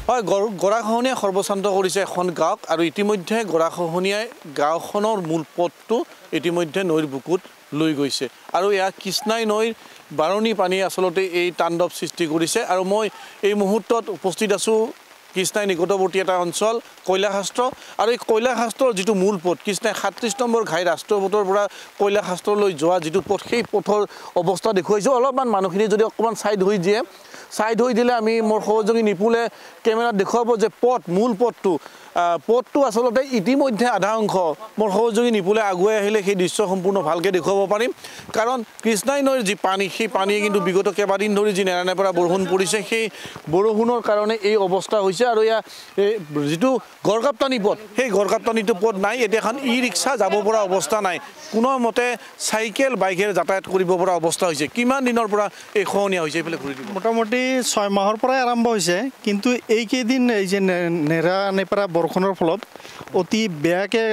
হয় গৰাখহনীয়াই সৰ্বশান্ত কৰিছে এখন গাঁৱক আৰু ইতিমধ্যে গৰাখহনীয়াই গাঁওখনৰ মূল পথটো ইতিমধ্যে নৈৰ বুকুত লৈ গৈছে আৰু এয়া কৃষ্ণাই নৈৰ বাৰণী পানীয়ে আচলতে এই তাণ্ডৱ সৃষ্টি কৰিছে আৰু মই এই মুহূৰ্তত উপস্থিত আছোঁ কৃষ্ণাই নিকটৱৰ্তী এটা অঞ্চল কৈলাশাস্ত্ৰ আৰু এই কৈলাশাস্ত্ৰৰ যিটো মূল পথ কৃষ্ণাই ৩৭ নম্বৰ ঘাই ৰাষ্ট্ৰীয় পথৰ পৰা কৈলাশাস্ত্ৰলৈ যোৱা যিটো পথ সেই পথৰ অৱস্থা দেখুৱাইছোঁ অলপমান মানুহখিনি যদি অকণমান ছাইড হৈ দিলে আমি মোৰ সহযোগী নিপুলে কেমেৰাত দেখুৱাব যে মূল পথটো আচলতে ইতিমধ্যে আধা অংশ মোৰ সহযোগী নিপুলে আগুৱাই আহিলে সেই দৃশ্য সম্পূৰ্ণ ভালকৈ দেখুৱাব পাৰিম কাৰণ কৃষ্ণাই নৈৰ যি পানী সেই পানীয়ে কিন্তু বিগত কেইবাদিন ধৰি যি নেৰানেপেৰা বৰষুণ পৰিছে সেই বৰষুণৰ কাৰণে এই অৱস্থা হৈছে আৰু এয়া যিটো গড়কাপ্তানি পথ সেই গড়কাপ্তানিটো পথ নাই এতিয়া এখন ই ৰিক্সা যাব পৰা অৱস্থা নাই কোনো মতে চাইকেল বাইকেৰে যাতায়াত কৰিব পৰা অৱস্থা হৈছে কিমান দিনৰ পৰা এই খহনীয়া হৈছে এইফালে ঘূৰি মোটামুটি 6 মাহৰ পৰাই আৰম্ভ হৈছে কিন্তু এইকেইদিন এই যে নেৰানেপেৰা বৰষুণৰ ফলত অতি বেয়াকৈ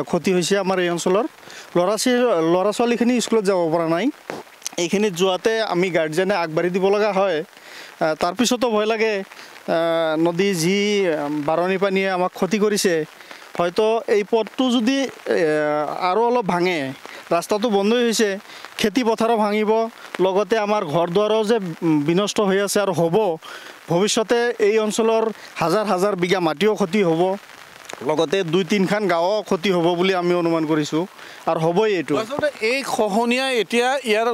ক্ষতি হৈছে আমাৰ এই অঞ্চলৰ ল'ৰা ছোৱালীখিনি স্কুলত যাব পৰা নাই এইখিনিত যোৱাতে আমি গাৰ্জেনে আগবাঢ়ি দিব লগা হয় তাৰপিছতো ভয় লাগে নদী যি বাৰণী পানীয়ে আমাক ক্ষতি কৰিছে হয়তো এই পথটো যদি আৰু অলপ ভাঙে ৰাস্তাটো বন্ধ হৈছে খেতি পথাৰো ভাঙিব লগতে আমাৰ ঘৰ দুৱাৰো যে বিনষ্ট হৈ আছে আৰু হ'ব ভৱিষ্যতে এই অঞ্চলৰ হাজাৰ বিঘা মাটিও ক্ষতি হ'ব লগতে 2-3খন গাঁও ক্ষতি হ'ব বুলি আমি অনুমান কৰিছোঁ আৰু হ'বই এইটো আচলতে এই খহনীয়াই এতিয়া ইয়াৰ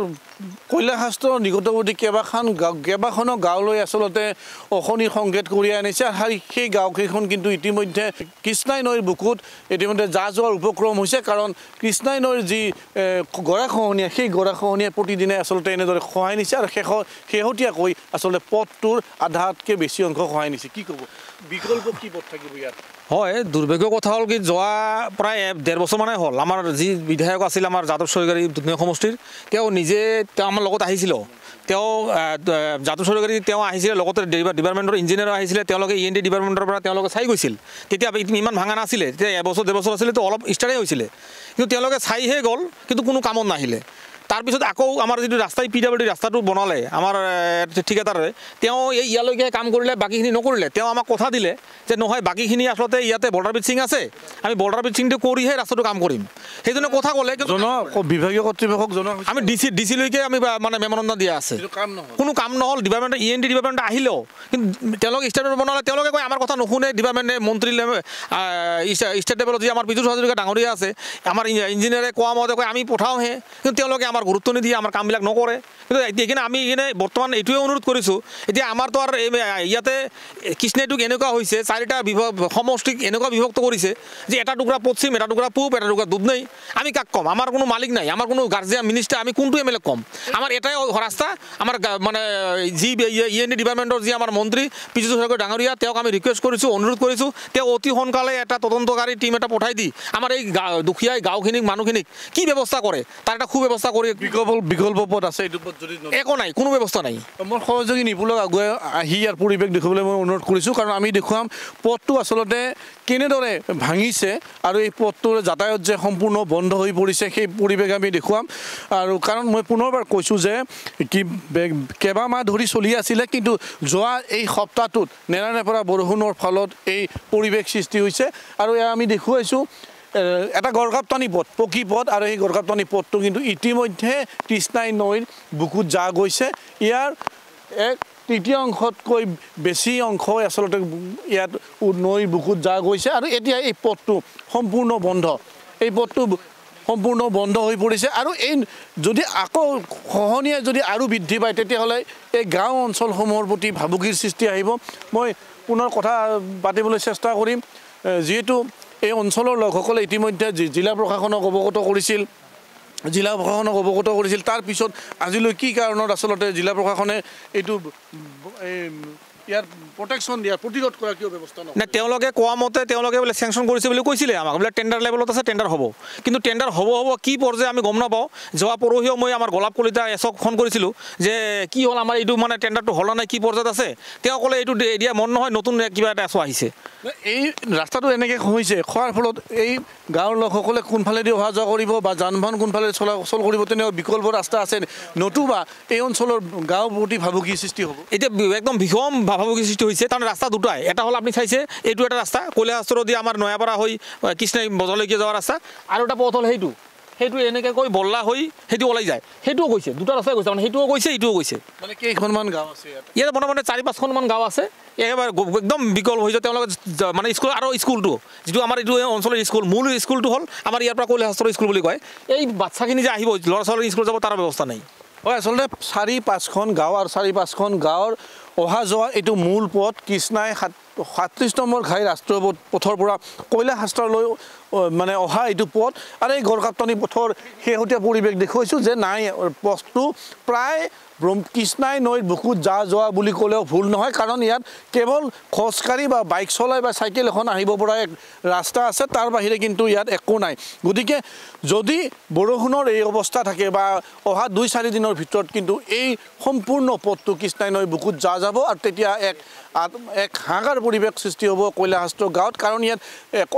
কৈলাশাস্ত্ৰৰ নিকটৱৰ্তী কেইবাখনো গাঁৱলৈ আচলতে অশনিৰ সংকেত কঢ়িয়াই আনিছে আৰু সেই গাঁওকেইখন কিন্তু ইতিমধ্যে কৃষ্ণাই নৈৰ বুকুত ইতিমধ্যে যোৱাৰ উপক্ৰম হৈছে কাৰণ কৃষ্ণাই নৈৰ যি গৰাখহনীয়া সেই গৰাখহনীয়াই প্ৰতিদিনে আচলতে এনেদৰে খহাই নিছে আৰু শেহতীয়াকৈ আচলতে পথটোৰ আধাতকৈ বেছি অংশ খহাই নিছে কি ক'ব বিকল্প কি পথ থাকিব ইয়াত হয় দুৰ্ভাগ্যৰ কথা হ'ল কি যোৱা প্ৰায় 1.5 বছৰমানে হ'ল আমাৰ যি বিধায়ক আছিল আমাৰ যাদৱ চৰকাৰী দুধনৈ সমষ্টিৰ তেওঁ নিজে আমাৰ লগত আহিছিল তেওঁ যাদৱ চৰকাৰী তেওঁ আহিছিলে লগতে ডিপাৰ্টমেণ্টৰ ইঞ্জিনিয়াৰো আহিছিলে তেওঁলোকে END ডিপাৰ্টমেণ্টৰ পৰা তেওঁলোকে চাই গৈছিল তেতিয়া ইমান ভাঙা নাছিলে তেতিয়া 1 বছৰ 2 বছৰ আছিলে তো অলপ ষ্টাৰ্টেই হৈছিলে কিন্তু তেওঁলোকে চাইহে গ'ল কিন্তু কোনো কামত নাহিলে তাৰপিছত আকৌ আমাৰ যিটো ৰাস্তাই PWD ৰাস্তাটো বনালে আমাৰ ঠিকাদাৰে তেওঁ ইয়ালৈকে কাম কৰিলে বাকীখিনি নকৰিলে তেওঁ আমাক কথা দিলে যে নহয় বাকীখিনি আচলতে ইয়াতে বৰ্ডাৰ ব্ৰিজিং আছে আমি বৰ্ডাৰ ব্ৰিজিংটো কৰিহে ৰাস্তাটো কাম কৰিম সেইজনে কথা ক'লে বিভাগীয় কৰ্তৃপক্ষক আমি DC লৈকে আমি মানে মেমৰেণ্ডাম দিয়া আছে কোনো কাম নহ'ল ডিপাৰ্টমেণ্ট END ডিপাৰ্টমেণ্ট আহিলেও কিন্তু তেওঁলোকে ষ্টেটমেণ্ট বনালে তেওঁলোকে কয় আমাৰ কথা নুশুনে ডিপাৰ্টমেণ্টে মন্ত্ৰী ষ্টেট লেভেলত যি আমাৰ বিজু হাজৰিকা ডাঙৰীয়া আছে আমাৰ ইঞ্জিনিয়াৰে কোৱা মতে কয় আমি পঠাওঁহে কিন্তু তেওঁলোকে আমাৰ গুৰুত্ব নিদিয়ে আমাৰ কামবিলাক নকৰে কিন্তু এইখিনি আমি বৰ্তমান এইটোৱে অনুৰোধ কৰিছোঁ এতিয়া আমাৰতো আৰু ইয়াতে কৃষ্ণাইটোক এনেকুৱা হৈছে 4টা সমষ্টিক এনেকুৱা বিভক্ত কৰিছে যে এটা টুকুৰা পশ্চিম এটা টুকুৰা পূব এটা টুকুৰা দুধনৈ আমি কাক ক'ম আমাৰ কোনো মালিক নাই আমাৰ কোনো গাৰ্জিয়ান মিনিষ্টাৰ আমি কোনটো MLA ক'ম আমাৰ এটাই ৰাস্তা আমাৰ মানে যি END ডিপাৰ্টমেণ্টৰ যি আমাৰ মন্ত্ৰী বিজু হাজৰিকা ডাঙৰীয়া তেওঁক আমি ৰিকুৱেষ্ট কৰিছোঁ অনুৰোধ কৰিছোঁ তেওঁ অতি সোনকালে এটা তদন্তকাৰী টীম এটা পঠাই দি আমাৰ এই দুখীয়া গাঁওখিনিক মানুহখিনিক কি ব্যৱস্থা কৰে তাৰ এটা সুব্যৱস্থা কৰি বিকল্প পথ আছে এইটো পথ যদি একো নাই কোনো ব্যৱস্থা নাই মোৰ সহযোগী নিপুলক আগুৱাই আহি ইয়াৰ পৰিৱেশ দেখুৱাবলৈ মই অনুৰোধ কৰিছোঁ কাৰণ আমি দেখুৱাম পথটো আচলতে কেনেদৰে ভাঙিছে আৰু এই পথটোৰ যাতায়াত যে সম্পূৰ্ণ বন্ধ হৈ পৰিছে সেই পৰিৱেশ আমি দেখুৱাম আৰু কাৰণ মই পুনৰবাৰ কৈছোঁ যে কেইবামাহ ধৰি চলি আছিলে কিন্তু যোৱা এই সপ্তাহটোত নেৰানেপেৰা বৰষুণৰ ফলত এই পৰিৱেশ সৃষ্টি হৈছে আৰু এয়া আমি দেখুৱাইছোঁ এটা গড়কাপ্তানি পথ পকী পথ আৰু এই গড়কাপ্তানি পথটো কিন্তু ইতিমধ্যে কৃষ্ণাই নৈৰ বুকুত যা গৈছে ইয়াৰ 1/3 বেছি অংশই আচলতে ইয়াত নৈৰ বুকুত যা গৈছে আৰু এতিয়া এই পথটো সম্পূৰ্ণ বন্ধ এই পথটো সম্পূৰ্ণ বন্ধ হৈ পৰিছে আৰু এই যদি আকৌ খহনীয়া যদি আৰু বৃদ্ধি পায় তেতিয়াহ'লে এই গাঁও অঞ্চলসমূহৰ প্ৰতি ভাবুকিৰ সৃষ্টি আহিব মই পুনৰ কথা পাতিবলৈ চেষ্টা কৰিম যিহেতু এই অঞ্চলৰ লোকসকলে ইতিমধ্যে জিলা প্ৰশাসনক অৱগত কৰিছিল তাৰপিছত আজিলৈ কি কাৰণত আচলতে জিলা প্ৰশাসনে এইটো ইয়াৰ প্ৰটেকশ্যন দিয়া প্ৰতিৰোধ কৰা কিয় ব্যৱস্থা নাই তেওঁলোকে কোৱা মতে তেওঁলোকে বোলে চেংচন কৰিছে বুলি কৈছিলে আমাক বোলে টেণ্ডাৰ লেভেলত আছে টেণ্ডাৰ হ'ব কিন্তু টেণ্ডাৰ হ'ব কি পৰ্যায়ে আমি গম নাপাওঁ যোৱা পৰহিও মই আমাৰ গোলাপ কলিতা এছক ফোন কৰিছিলোঁ যে কি হ'ল আমাৰ এইটো মানে টেণ্ডাৰটো হ'ল নাই কি পৰ্যায়ত আছে তেওঁ ক'লে এইটো দিয়া মন নহয় নতুন কিবা এটা এছ আহিছে এই ৰাস্তাটো এনেকৈ হৈছে খোৱাৰ ফলত এই গাঁৱৰ লোকসকলে কোনফালেদি অহা যোৱা কৰিব বা যান বাহন কোনফালে চলাচল কৰিব তেনেকুৱা বিকল্প ৰাস্তা আছে নতুবা এই অঞ্চলৰ গাঁৱৰ প্ৰতি ভাবুকি সৃষ্টি হ'ব এতিয়া একদম ভীষণ ভাবুকি সৃষ্টি হৈছে কাৰণ ৰাস্তা দুটাই এটা হ'ল আপুনি চাইছে এইটো এটা ৰাস্তা কৈলাশাস্ত্ৰ দি আমাৰ নয়াপাৰা হৈ কৃষ্ণাই বজাৰলৈকে যোৱা ৰাস্তা আৰু এটা পথ হ'ল সেইটো এনেকৈ কৈ বল্লা হৈ সেইটো ওলাই যায় সেইটোও কৈছে দুটা ৰাস্তাই কৈছে মানে সেইটোও কৈছে এইটোও কৈছে মানে কেইখনমান গাঁও আছে ইয়াত মোটামুটি 4-5খনমান গাঁও আছে একেবাৰে একদম বিকল্প হৈছে তেওঁলোকে মানে স্কুল আৰু স্কুলটো যিটো আমাৰ এইটো অঞ্চলৰ স্কুল মূল স্কুলটো হ'ল আমাৰ ইয়াৰ পৰা কৈলাশাস্ত্ৰ স্কুল বুলি কয় এই বাচ্চাখিনি যে আহিব ল'ৰা ছোৱালী স্কুল যাব তাৰ ব্যৱস্থা নাই হয় আচলতে 4-5খন গাঁও আৰু 4-5খন গাঁৱৰ অহা যোৱা এইটো মূল পথ কৃষ্ণাই 37 নম্বৰ ঘাই ৰাষ্ট্ৰীয় পথৰ পৰা কৈলাশাস্ত্ৰলৈ মানে অহা এইটো পথ আৰু এই গড়কাপ্তানি পথৰ শেহতীয়া পৰিৱেশ দেখুৱাইছোঁ যে নাই পথটো প্ৰায় কৃষ্ণাই নৈৰ বুকুত যোৱা বুলি ক'লেও ভুল নহয় কাৰণ ইয়াত কেৱল খোজকাঢ়ি বা বাইক চলাই বা চাইকেল এখন আহিব পৰা এক ৰাস্তা আছে তাৰ বাহিৰে কিন্তু ইয়াত একো নাই গতিকে যদি বৰষুণৰ এই অৱস্থা থাকে বা অহা 2-4 দিনৰ ভিতৰত কিন্তু এই সম্পূৰ্ণ পথটো কৃষ্ণাই নৈৰ বুকুত যাব আৰু তেতিয়া এক হাহাকাৰ পৰিৱেশ সৃষ্টি হ'ব কৈলাশাস্ত্ৰ গাঁৱত কাৰণ ইয়াত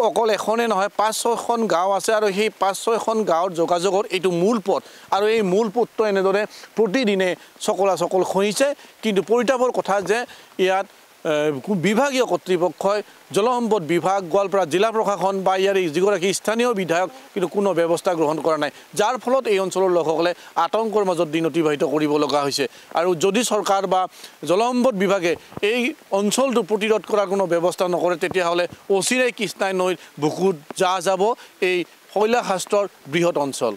অকল এখনে নহয় 5-6খন গাঁও আছে আৰু সেই 5-6খন গাঁৱৰ যোগাযোগৰ এইটো মূল পথ আৰু এই মূল পথটো এনেদৰে প্ৰতিদিনে চকলাচকল খহিছে কিন্তু পৰিতাপৰ কথা যে ইয়াত বিভাগীয় কৰ্তৃপক্ষই জলসম্পদ বিভাগ গোৱালপাৰা জিলা প্ৰশাসন বা ইয়াৰ যিগৰাকী স্থানীয় বিধায়ক কিন্তু কোনো ব্যৱস্থা গ্ৰহণ কৰা নাই যাৰ ফলত এই অঞ্চলৰ লোকসকলে আতংকৰ মাজত দিন অতিবাহিত কৰিব লগা হৈছে আৰু যদি চৰকাৰ বা জলসম্পদ বিভাগে এই অঞ্চলটো প্ৰতিৰোধ কৰাৰ কোনো ব্যৱস্থা নকৰে তেতিয়াহ'লে অচিৰেই কৃষ্ণাই নৈৰ বুকুত যাব এই কৈলাশাস্ত্ৰৰ বৃহৎ অঞ্চল